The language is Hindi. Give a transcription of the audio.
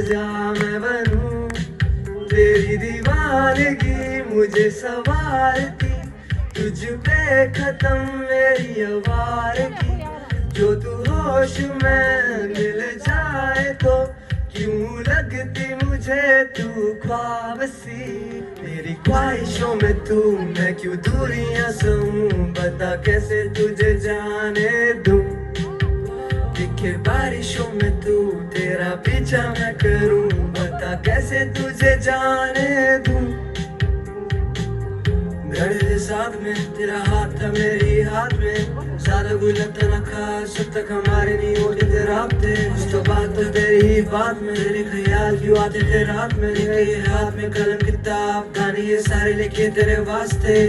जा मैं बनूं, तेरी दीवानगी मुझे सवारती, तुझ पे खत्म मेरी आवारगी। जो तू होश में मिल जाए तो क्यों लगती मुझे तू ख्वाब सी। तेरी ख्वाहिशों में तू, मैं क्यों दूरियां सहूं, बता कैसे तुझे जाने दूं। दिखे बारिशों में तू, तेरा पीछा मैं करूं, बता कैसे तुझे जाने दूं। घड़े साथ में तेरा हाथ था मेरी हाथ में, ज्यादा कोई लगता ना खास जब तक हमारे नहीं होते थे राब्ते। उस तो बात तो तेरी ही बात में, तेरे ख्याल क्यों आते थे रात में। लेके ये हाथ में कलम किताब, गाने ये सारे लिखे तेरे वास्ते।